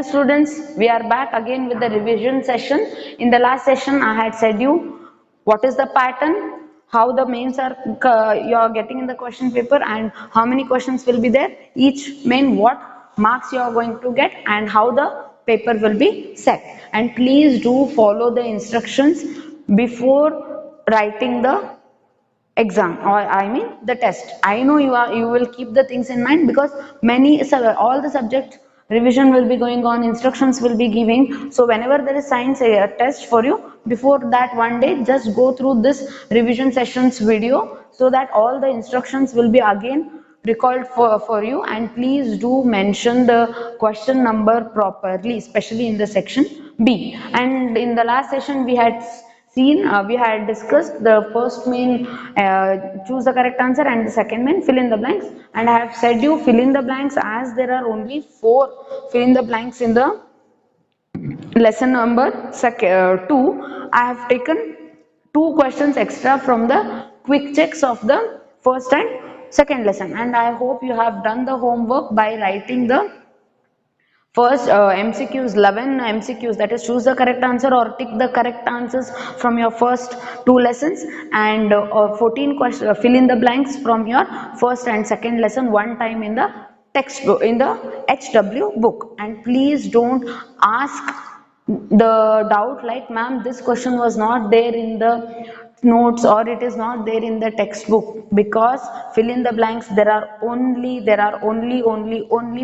students, we are back again with the revision session. In the last session I had said you what is the pattern, how the mains are you are getting in the question paper, and how many questions will be there, each main what marks you are going to get, and how the paper will be set. And please do follow the instructions before writing the exam, or I mean the test. I know you will keep the things in mind, because all the subject revision will be going on, instructions will be giving. So whenever there is science a test for you, before that one day just go through this revision sessions video, so that all the instructions will be again recalled for you. And please do mention the question number properly, especially in the section B. And in the last session we had we had discussed the first main, choose the correct answer, and the second main, fill in the blanks. And I have said you fill in the blanks, as there are only 4 fill in the blanks in the lesson number 2. I have taken 2 questions extra from the quick checks of the first and second lesson, and I hope you have done the homework by writing the first MCQs, 11 MCQs, that is choose the correct answer or tick the correct answers from your first 2 lessons, and 14 questions, fill in the blanks from your first and second lesson one time in the textbook, in the HW book. And please don't ask the doubt like, ma'am, this question was not there in the notes, or it is not there in the textbook, because fill in the blanks, there are only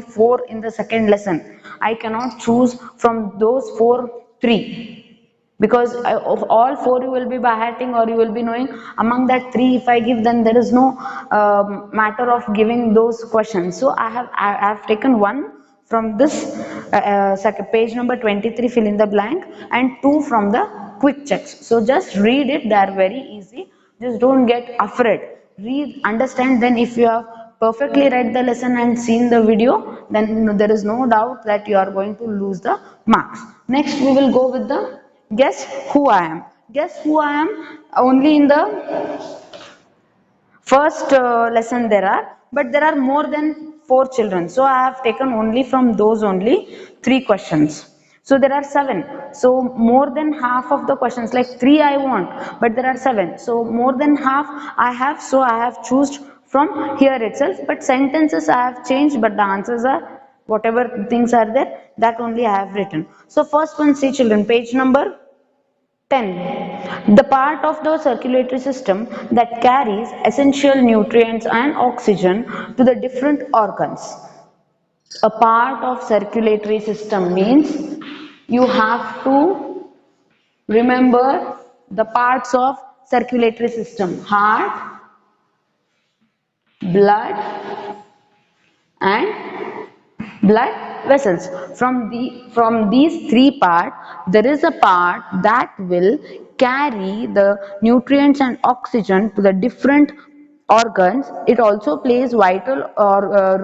4 in the second lesson. I cannot choose from those 4 3, because of all 4 you will be by hearting, or you will be knowing. Among that 3 if I give, then there is no matter of giving those questions. So I have taken 1 from this page number 23, fill in the blank, and 2 from the quick checks. So just read it, they are very easy. Just don't get afraid, read, understand. Then if you have perfectly read the lesson and seen the video, then there is no doubt that you are going to lose the marks. Next we will go with the guess who I am. Guess who I am, only in the first lesson there are, but there are more than 4 children, so I have taken only from those only 3 questions. So there are 7, so more than half of the questions, like 3 I want, but there are 7, so more than half I have. So I have chosen from here itself, but sentences I have changed, but the answers are whatever things are there, that only I have written. So first one, see children, page number 10. The part of the circulatory system that carries essential nutrients and oxygen to the different organs. A part of circulatory system means you have to remember the parts of circulatory system: heart, blood, and blood vessels. From these 3 parts, there is a part that will carry the nutrients and oxygen to the different organs. It also plays vital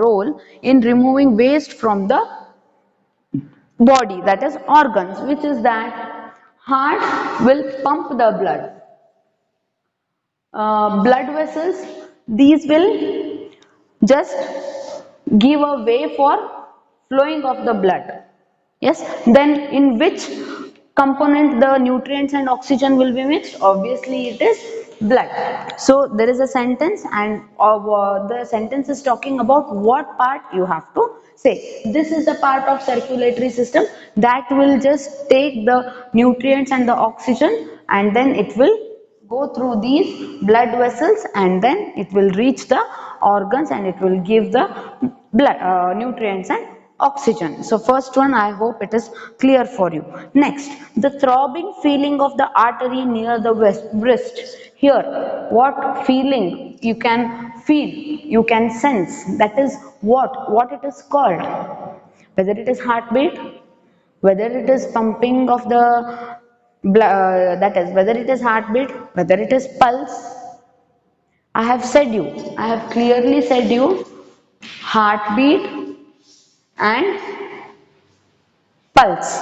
role in removing waste from the body, that is organs, which is that heart will pump the blood, blood vessels, these will just give a way for flowing of the blood. Yes, then in which component the nutrients and oxygen will be mixed? Obviously it is blood. So there is a sentence, and the sentence is talking about what part you have to say. This is the part of circulatory system that will just take the nutrients and the oxygen, and then it will go through these blood vessels, and then it will reach the organs, and it will give the blood nutrients and oxygen. So first one, I hope it is clear for you. Next, the throbbing feeling of the artery near the wrist. Here, what feeling you can feel, you can sense, that is what it is called. Whether it is heartbeat, whether it is pumping of the blood, that is whether it is heartbeat, whether it is pulse. I have clearly said you, heartbeat and pulse.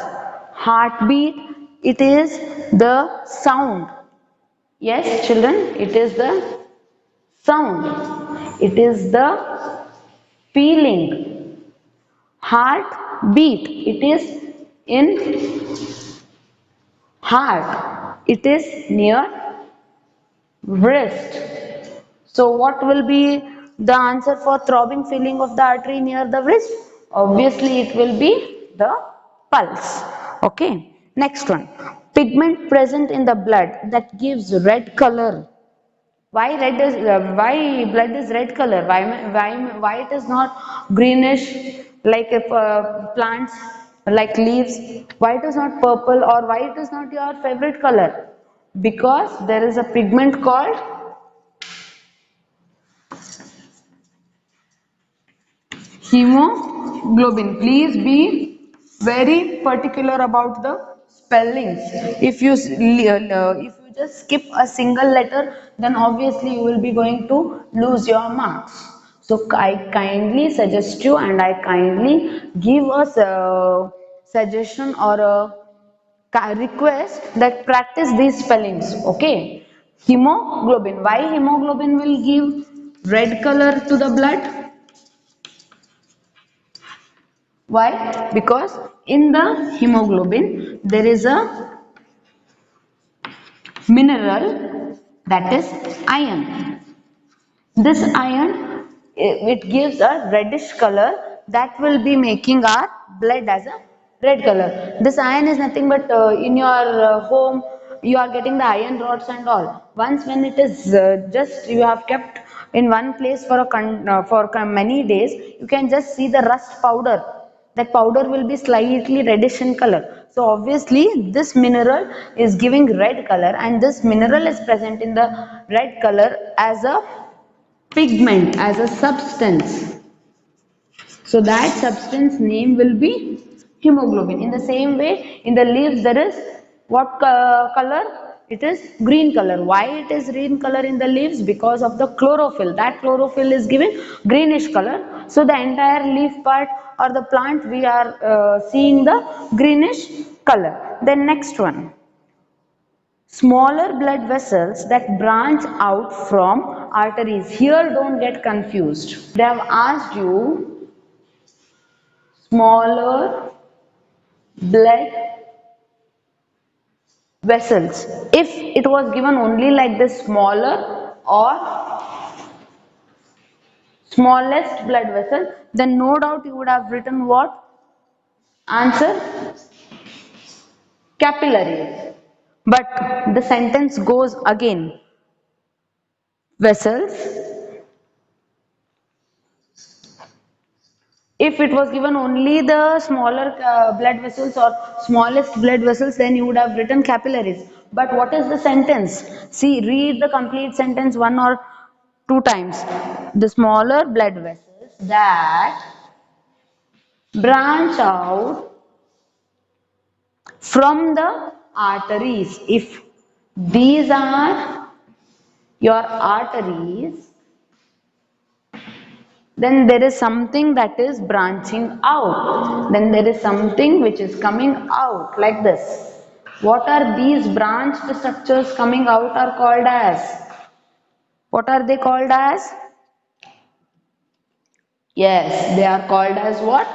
Heartbeat, it is the sound. Yes children, it is the sound, it is the feeling. Heart beat. It is in heart. It is near wrist. So what will be the answer for throbbing feeling of the artery near the wrist? Obviously it will be the pulse. Okay. Next one. Pigment present in the blood that gives red color. Why blood is red color? Why it is not greenish like if plants like leaves? Why it is not purple, or why it is not your favorite color? Because there is a pigment called hemoglobin. Please be very particular about the spellings. If you just skip a single letter, then obviously you will be going to lose your marks. So I kindly suggest you, and I kindly give a suggestion or a request that practice these spellings. Okay. Hemoglobin. Why hemoglobin will give red color to the blood? Why? Because in the hemoglobin there is a mineral, that is iron. This iron, it gives a reddish color that will be making our blood as a red color. This iron is nothing but in your home you are getting the iron rods and all. Once when it is just you have kept in one place for many days, you can just see the rust powder. That powder will be slightly reddish in color. So obviously this mineral is giving red color, and this mineral is present in the red color as a pigment, as a substance. So that substance name will be hemoglobin. In the same way, in the leaves there is what color? It is green color. Why it is green color in the leaves? Because of the chlorophyll. That chlorophyll is giving greenish color. So the entire leaf part or the plant, we are seeing the greenish color. Then next one. Smaller blood vessels that branch out from arteries. Here don't get confused. They have asked you smaller blood vessels. If it was given only like this, smaller or smallest blood vessel, then no doubt you would have written what? Answer? Capillaries. But the sentence goes again. Vessels. If it was given only the smaller blood vessels or smallest blood vessels, then you would have written capillaries. But what is the sentence? See, read the complete sentence one or two times. The smaller blood vessels that branch out from the arteries. If these are your arteries, then there is something that is branching out. Then there is something which is coming out like this. What are these branched structures coming out are called as? What are they called as? Yes, they are called as what?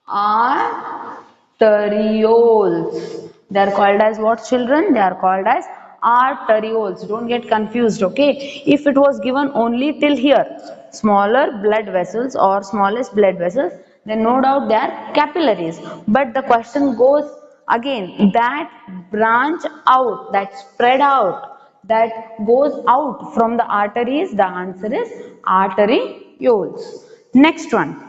Arterioles. They are called as what, children? They are called as arterioles. Don't get confused, okay? If it was given only till here, smaller blood vessels or smallest blood vessels, then no doubt they are capillaries. But the question goes again, that branch out, that spread out, that goes out from the arteries, the answer is arterioles. Next one.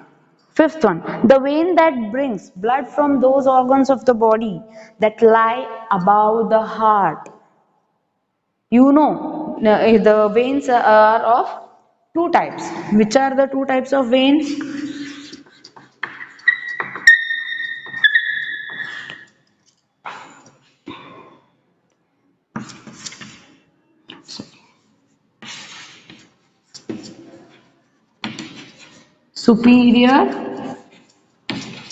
Fifth one, the vein that brings blood from those organs of the body that lie above the heart. You know, the veins are of two types. Which are the two types of veins? Superior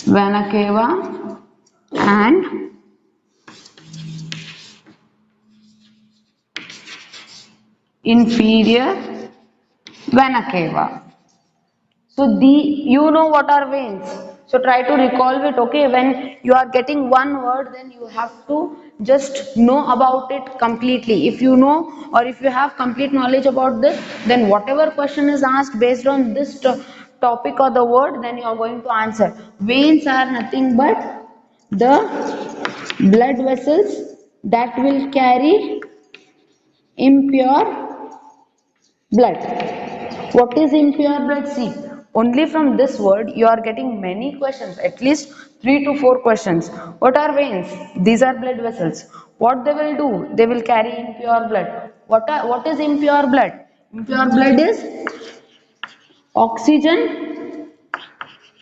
vena cava and inferior vena cava. So you know what are veins? So try to recall it, okay? When you are getting one word, then you have to just know about it completely. If you know or if you have complete knowledge about this, then whatever question is asked based on this topic or the word, then you are going to answer. Veins are nothing but the blood vessels that will carry impure blood. What is impure blood? See, only from this word you are getting many questions, at least 3 to 4 questions. What are veins? These are blood vessels. What they will do? They will carry impure blood. What is impure blood? Impure blood is oxygen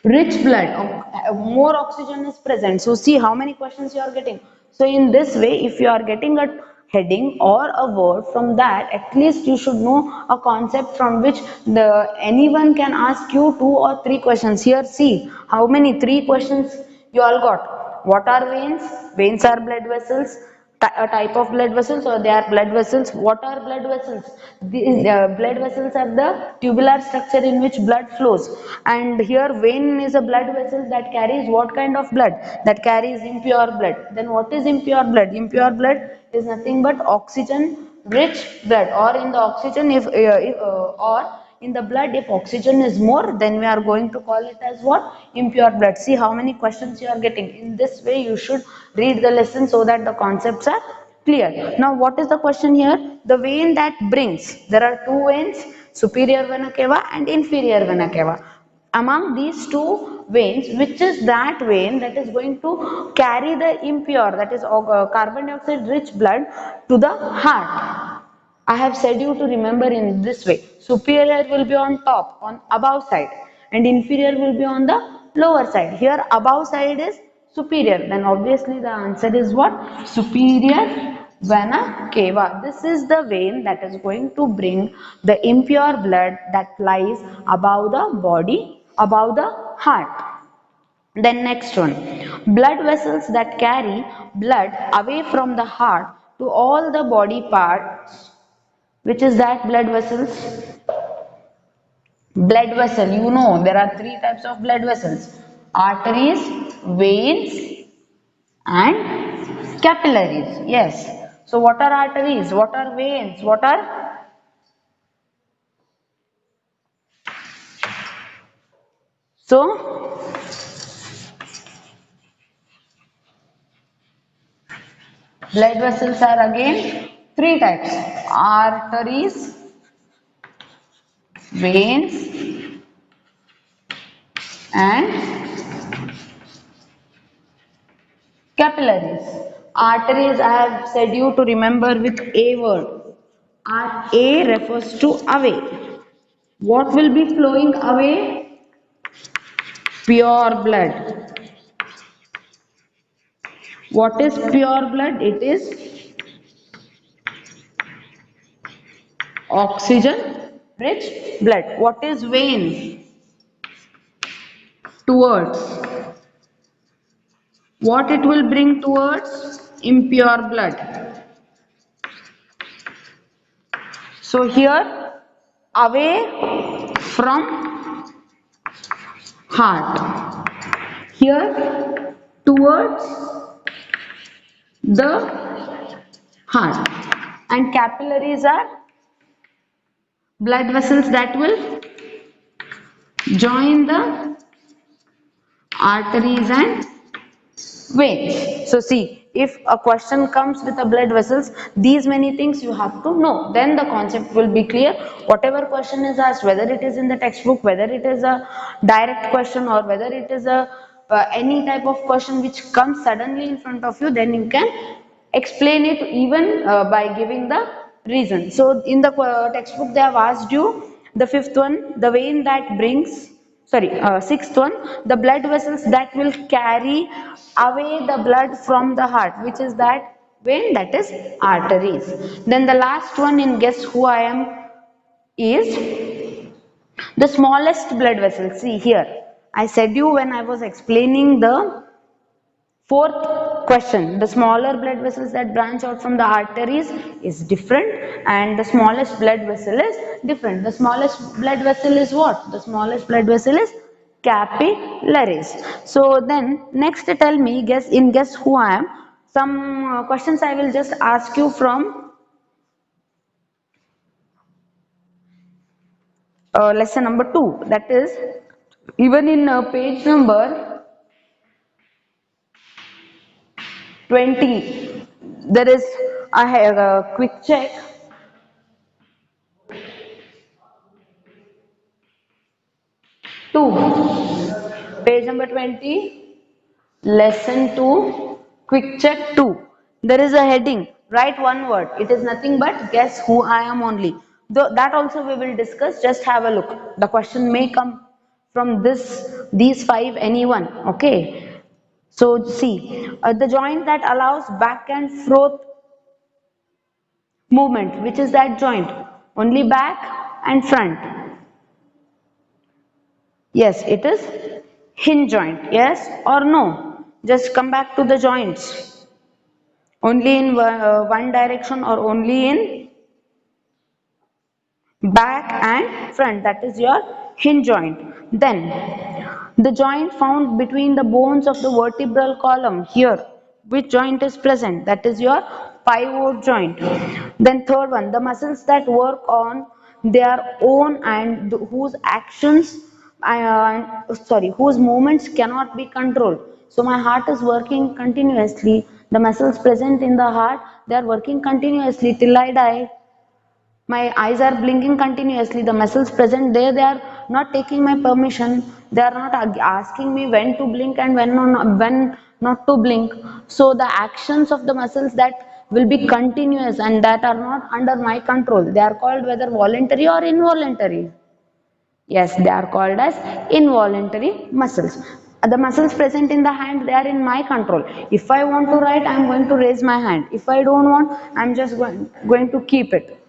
rich blood. More oxygen is present. So see how many questions you are getting. So in this way, if you are getting a heading or a word, from that at least you should know a concept from which the anyone can ask you 2 or 3 questions. Here see how many 3 questions you all got. What are veins? Veins are blood vessels, a type of blood vessels, or they are blood vessels. What are blood vessels? These blood vessels are the tubular structure in which blood flows, and here vein is a blood vessel that carries what kind of blood? That carries impure blood. Then what is impure blood? Impure blood is nothing but oxygen rich blood, or in the oxygen or in the blood, if oxygen is more, then we are going to call it as what? Impure blood. See how many questions you are getting. In this way you should read the lesson so that the concepts are clear. Now what is the question here? The vein that brings, there are two veins, superior vena cava and inferior vena cava. Among these two veins, which is that vein that is going to carry the impure, that is carbon dioxide rich blood to the heart? I have said you to remember in this way. Superior will be on top, on above side, and inferior will be on the lower side. Here above side is superior. Then obviously the answer is what? Superior vena cava. This is the vein that is going to bring the impure blood that lies above the body, above the heart. Then next one, blood vessels that carry blood away from the heart to all the body parts. Which is that blood vessels? Blood vessel, you know there are 3 types of blood vessels: arteries, veins and capillaries. Yes. So what are arteries? What are veins? What are? So blood vessels are again 3 types: arteries, veins and capillaries. Arteries, I have said you to remember with A word. A refers to away. What will be flowing away? Pure blood. What is pure blood? It is oxygen rich blood. What is vein? Towards. What it will bring towards? Impure blood. So here, away from heart. Here, towards the heart. And capillaries are blood vessels that will join the arteries and veins. So see, if a question comes with a blood vessels, these many things you have to know. Then the concept will be clear. Whatever question is asked, whether it is in the textbook, whether it is a direct question, or whether it is a any type of question which comes suddenly in front of you, then you can explain it even by giving the reason. So in the textbook they have asked you the fifth one, the vein that brings, sorry, sixth one, the blood vessels that will carry away the blood from the heart. Which is that vein? That is arteries. Then the last one in guess who I am is the smallest blood vessel. See here, I said you when I was explaining the fourth question, the smaller blood vessels that branch out from the arteries is different, and the smallest blood vessel is different. The smallest blood vessel is what? The smallest blood vessel is capillaries. So then next tell me, guess who I am. Some questions I will just ask you from lesson number 2. That is, even in page number 20, there is I have a quick check. 2, page number 20, lesson 2, quick check 2. There is a heading, write one word. It is nothing but guess who I am only. Though that also we will discuss, just have a look. The question may come from these 5 anyone, okay. So see, the joint that allows back and forth movement, which is that joint? Only back and front. Yes, it is hinge joint. Yes or no? Just come back to the joints. Only in one direction or only in back and front. That is your hinge joint. Then the joint found between the bones of the vertebral column here. Which joint is present? That is your pivot joint. Then third one, the muscles that work on their own and whose actions whose movements cannot be controlled. So my heart is working continuously. The muscles present in the heart, they are working continuously till I die. My eyes are blinking continuously. The muscles present there, they are not taking my permission. They are not asking me when to blink and when not to blink. So the actions of the muscles that will be continuous and that are not under my control, they are called whether voluntary or involuntary. Yes, they are called as involuntary muscles. The muscles present in the hand, they are in my control. If I want to write, I am going to raise my hand. If I don't want, I am just going to keep it.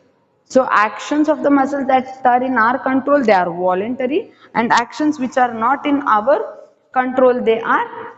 So actions of the muscles that are in our control, they are voluntary, and actions which are not in our control, they are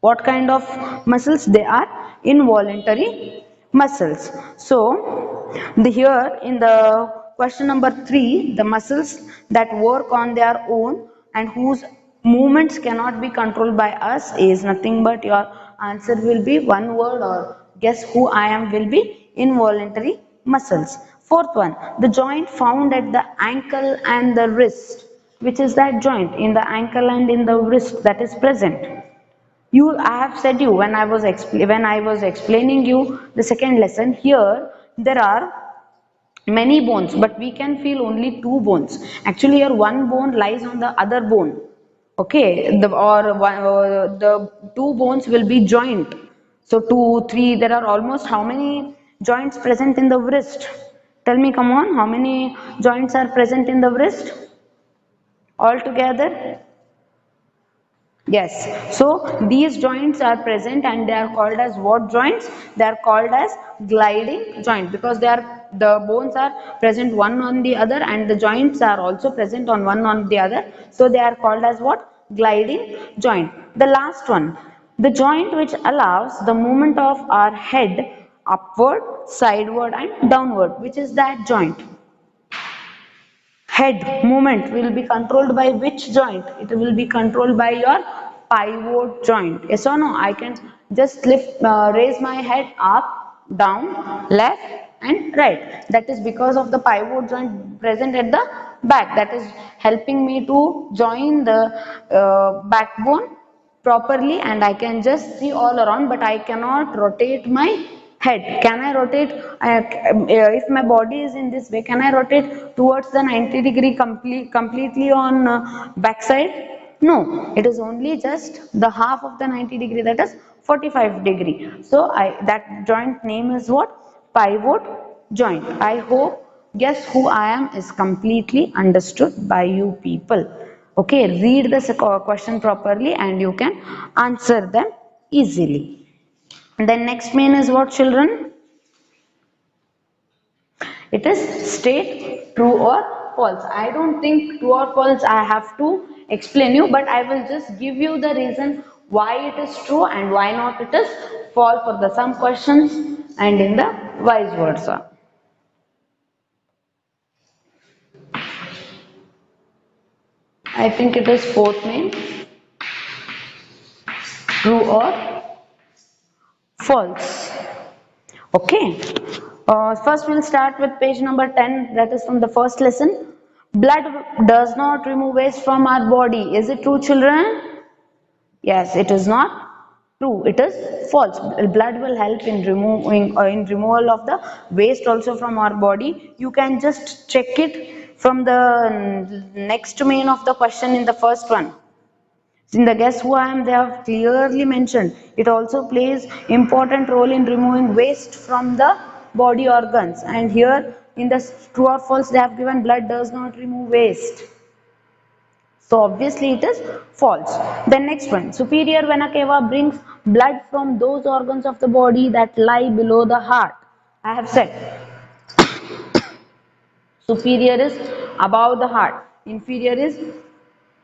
what kind of muscles? They are involuntary muscles. So here in the question number 3, the muscles that work on their own and whose movements cannot be controlled by us is nothing but your answer will be one word or guess who I am will be involuntary muscles. Fourth one, the joint found at the ankle and the wrist. Which is that joint in the ankle and in the wrist that is present? I have said you when I was explaining you the second lesson. Here there are many bones, but we can feel only 2 bones. Actually your one bone lies on the other bone, okay. The 2 bones will be joint. So 2 3, there are almost how many joints present in the wrist? Tell me, come on, how many joints are present in the wrist altogether? Yes, so these joints are present and they are called as what joints? They are called as gliding joint, because the bones are present one on the other and the joints are also present on one on the other. So they are called as what? Gliding joint. The last one, the joint which allows the movement of our head upward, sideward and downward. Which is that joint? Head movement will be controlled by which joint? It will be controlled by your pivot joint. Yes or no? I can just raise my head up, down, left and right. That is because of the pivot joint present at the back. That is helping me to join the backbone properly, and I can just see all around, but I cannot rotate my head. Can I rotate? If my body is in this way, can I rotate towards the 90-degree completely on backside? No, it is only just the half of the 90-degree, that is 45-degree. So that joint name is what? Pivot joint. I hope guess who I am is completely understood by you people. Okay, read the question properly and you can answer them easily. And then next main is what, children? It is state true or false. I don't think true or false I have to explain you, but I will just give you the reason why it is true and why not it is false for the some questions and in the vice versa. I think it is fourth main. True or false? Okay. First we'll start with page number 10, that is from the first lesson. Blood does not remove waste from our body. Is it true, children? Yes, it is not true. It is false. Blood will help in removing in removal of the waste also from our body. You can just check it from the next main of the question in the first one. In the Guess Who I Am, they have clearly mentioned it also plays important role in removing waste from the body organs. And here in the true or false, they have given blood does not remove waste. So obviously it is false. The next one, superior vena cava brings blood from those organs of the body that lie below the heart. I have said superior is above the heart, inferior is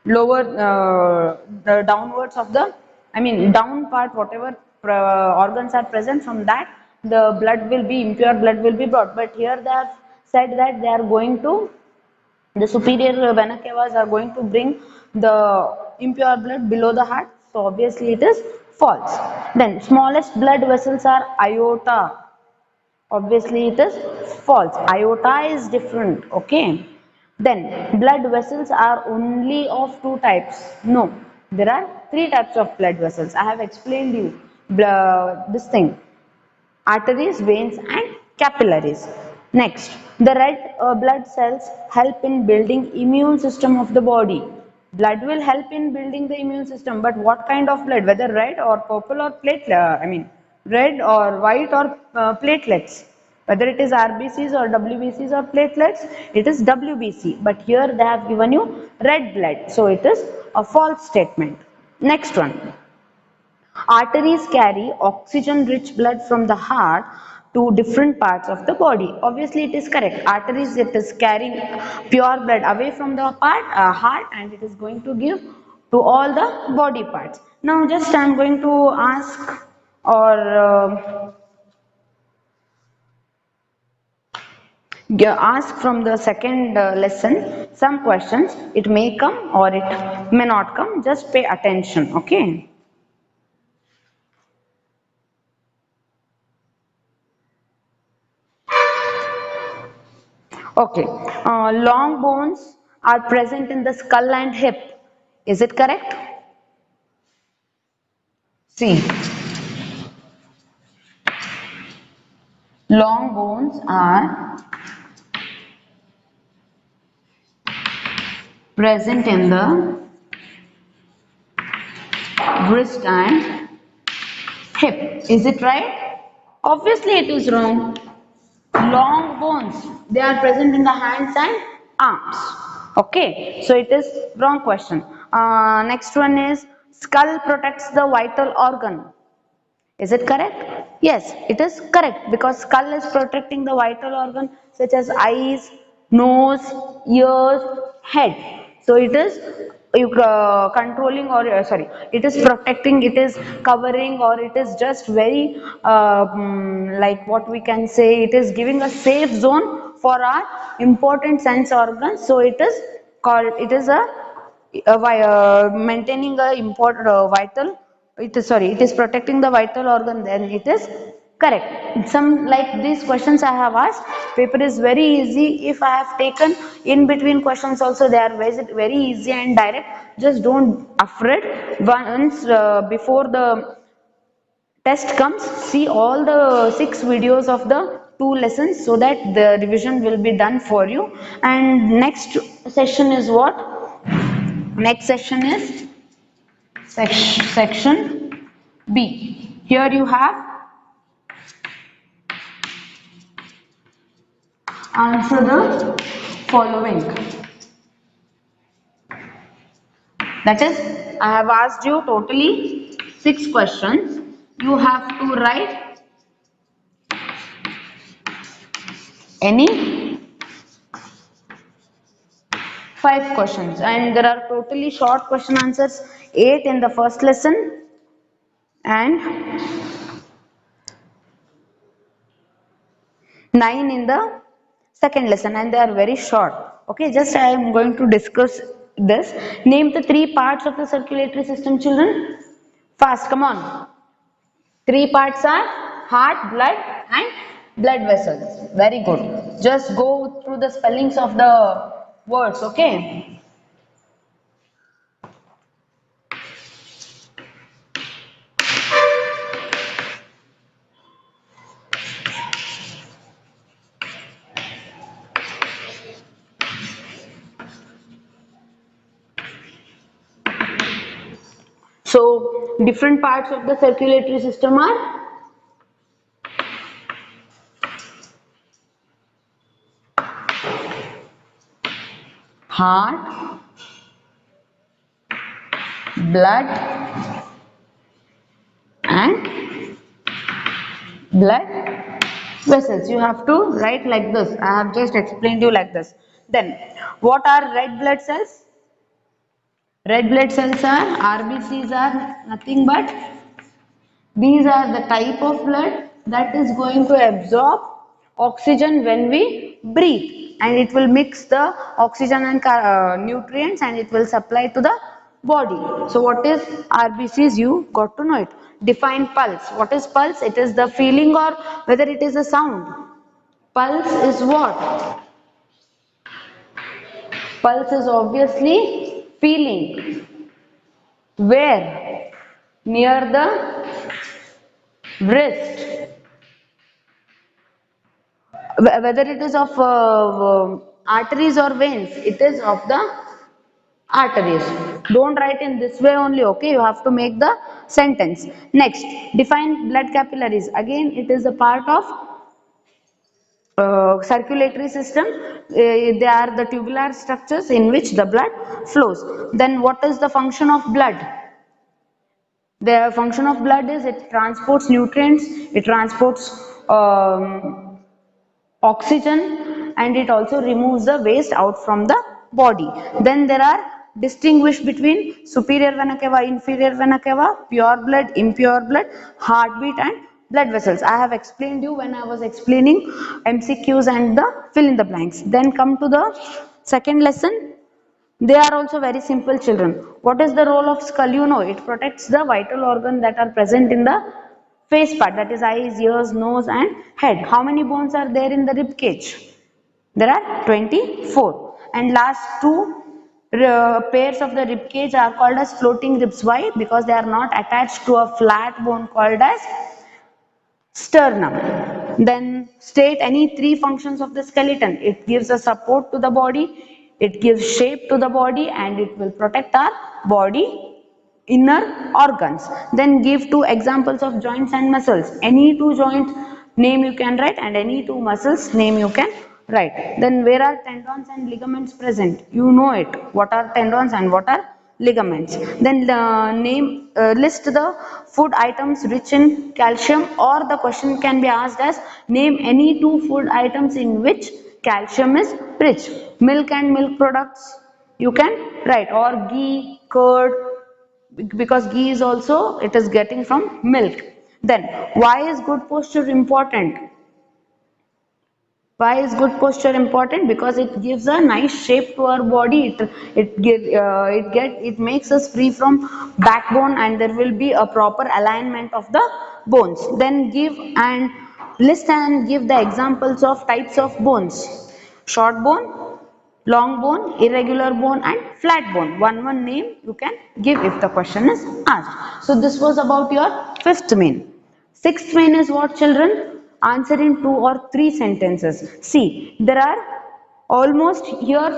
lower, the downwards of the, I mean down part, whatever organs are present, from that the blood will be, impure blood will be brought. But here they have said that they are going to, the superior vena cavas are going to bring the impure blood below the heart. So obviously it is false. Then smallest blood vessels are aorta. Obviously it is false. Aorta is different. Okay. Then blood vessels are only of two types. No, there are three types of blood vessels. I have explained you this thing: arteries, veins and capillaries. Next, the red blood cells help in building immune system of the body. Blood will help in building the immune system, but what kind of blood? Whether red or purple or platelet, I mean red or white or platelets. Whether it is RBCs or WBCs or platelets, it is WBC. But here they have given you red blood, so it is a false statement. Next one. Arteries carry oxygen-rich blood from the heart to different parts of the body. Obviously, it is correct. Arteries, it is carrying pure blood away from the heart, and it is going to give to all the body parts. Now, just I am going to ask or ask from the second lesson some questions. It may come or it may not come. Just pay attention. Okay. Okay, long bones are present in the skull and hip. Is it correct? See, long bones are present in the wrist and hip. Is it right? Obviously, it is wrong. Long bones, they are present in the hands and arms. Okay, so it is wrong question. Next one is skull protects the vital organ. Is it correct? Yes, it is correct, because skull is protecting the vital organ such as eyes, nose, ears, head. So it is controlling, or sorry, it is protecting, it is covering, or it is just very like what we can say, it is giving a safe zone for our important sense organs. So it is called, it is maintaining a important vital, it is, sorry, it is protecting the vital organ, then it is correct. Some like these questions I have asked, paper is very easy. If I have taken in between questions also, they are very easy and direct. Just don't afraid. Once before the test comes, see all the 6 videos of the 2 lessons, so that the revision will be done for you. And next session is what? Next session is section B. Here you have answer the following. That is, I have asked you totally 6 questions. You have to write any 5 questions, and there are totally short question answers, 8 in the first lesson and 9 in the second lesson, and they are very short. Okay, just I am going to discuss this. Name the three parts of the circulatory system, children. Fast, come on. Three parts are heart, blood and blood vessels. Very good. Just go through the spellings of the words, okay? So, different parts of the circulatory system are heart, blood and blood vessels. You have to write like this. I have just explained you like this. Then, what are red blood cells? Red blood cells are RBCs are nothing but these are the type of blood that is going to absorb oxygen when we breathe, and it will mix the oxygen and nutrients and it will supply to the body. So what is RBCs? You got to know it. Define pulse. What is pulse? It is the feeling or whether it is a sound. Pulse is what? Pulse is obviously feeling. Where? Near the wrist. Whether it is of arteries or veins, it is of the arteries. Don't write in this way only, okay? You have to make the sentence. Next, define blood capillaries. Again, it is a part of circulatory system. They are the tubular structures in which the blood flows. Then what is the function of blood? The function of blood is it transports nutrients, it transports oxygen, and it also removes the waste out from the body. Then there are distinguished between superior vena cava, inferior vena cava, pure blood, impure blood, heartbeat and blood vessels. I have explained you when I was explaining MCQs and the fill in the blanks. Then come to the second lesson. They are also very simple, children. What is the role of skull? You know, it protects the vital organ that are present in the face part, that is eyes, ears, nose and head. How many bones are there in the rib cage? There are 24. And last two pairs of the rib cage are called as floating ribs. Why? Because they are not attached to a flat bone called as sternum. Then state any three functions of the skeleton. It gives a support to the body, it gives shape to the body, and it will protect our body inner organs. Then give two examples of joints and muscles. Any two joints name you can write and any two muscles name you can write. Then where are tendons and ligaments present? You know it. What are tendons and what are ligaments? Then list the food items rich in calcium, or the question can be asked as name any two food items in which calcium is rich. Milk and milk products you can write, or ghee, curd, because ghee is also it is getting from milk. Then why is good posture important? Why is good posture important? Because it gives a nice shape to our body. It makes us free from backbone, and there will be a proper alignment of the bones. Then give and list and give the examples of types of bones: short bone, long bone, irregular bone and flat bone. One name you can give if the question is asked. So this was about your fifth main. Sixth main is what, children? Answer in 2 or 3 sentences. See, there are almost here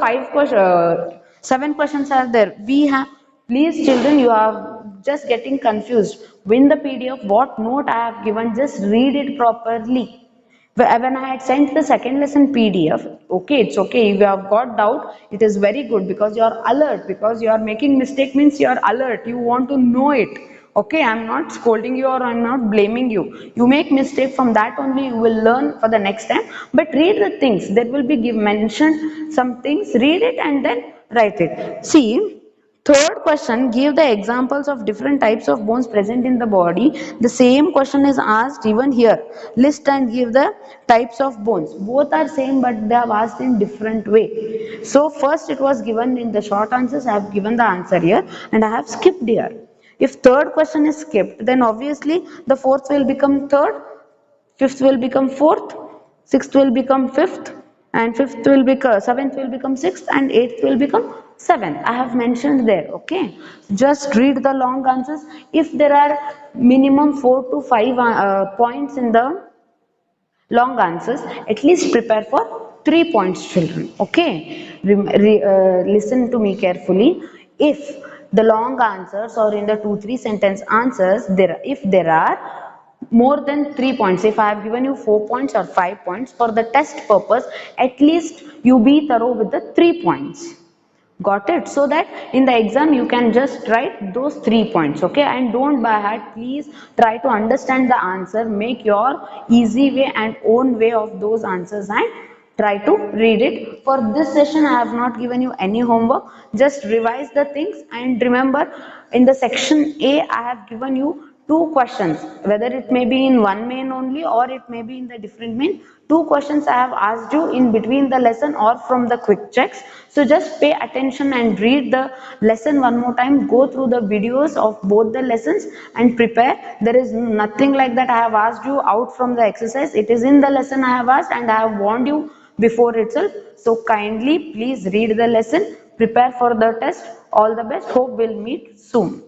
7 questions are there. We have, please children, you are just getting confused. Win the PDF, what note I have given, just read it properly. When I had sent the second lesson PDF, okay, it's okay. If you have got doubt, it is very good because you are alert. Because you are making mistake means you are alert. You want to know it. Okay, I'm not scolding you or I'm not blaming you. You make mistake, from that only you will learn for the next time. But read the things. There will be mentioned some things. Read it and then write it. See, Third question, give the examples of different types of bones present in the body. The same question is asked even here. List and give the types of bones. Both are same, but they are asked in different way. So first it was given in the short answers. I have given the answer here and I have skipped here. If third question is skipped, then obviously the fourth will become third, fifth will become fourth, sixth will become fifth, and fifth will become seventh will become sixth, and eighth will become seventh. I have mentioned there. Okay, just read the long answers. If there are minimum 4 to 5 points in the long answers, at least prepare for 3 points, children. Okay, listen to me carefully. If the long answers or in the 2 3 sentence answers, if there are more than 3 points, if I have given you 4 points or 5 points for the test purpose, at least you be thorough with the 3 points. Got it? So that in the exam you can just write those 3 points. Okay, and don't by heart. Please try to understand the answer, make your easy way and own way of those answers, and try to read it. For this session I have not given you any homework. Just revise the things and remember, in the section A I have given you 2 questions, whether it may be in one main only or it may be in the different main. 2 questions I have asked you in between the lesson or from the quick checks. So just pay attention and read the lesson one more time. Go through the videos of both the lessons and prepare. There is nothing like that I have asked you out from the exercise. It is in the lesson I have asked and I have warned you before itself. So kindly please read the lesson, prepare for the test. All the best. Hope we'll meet soon.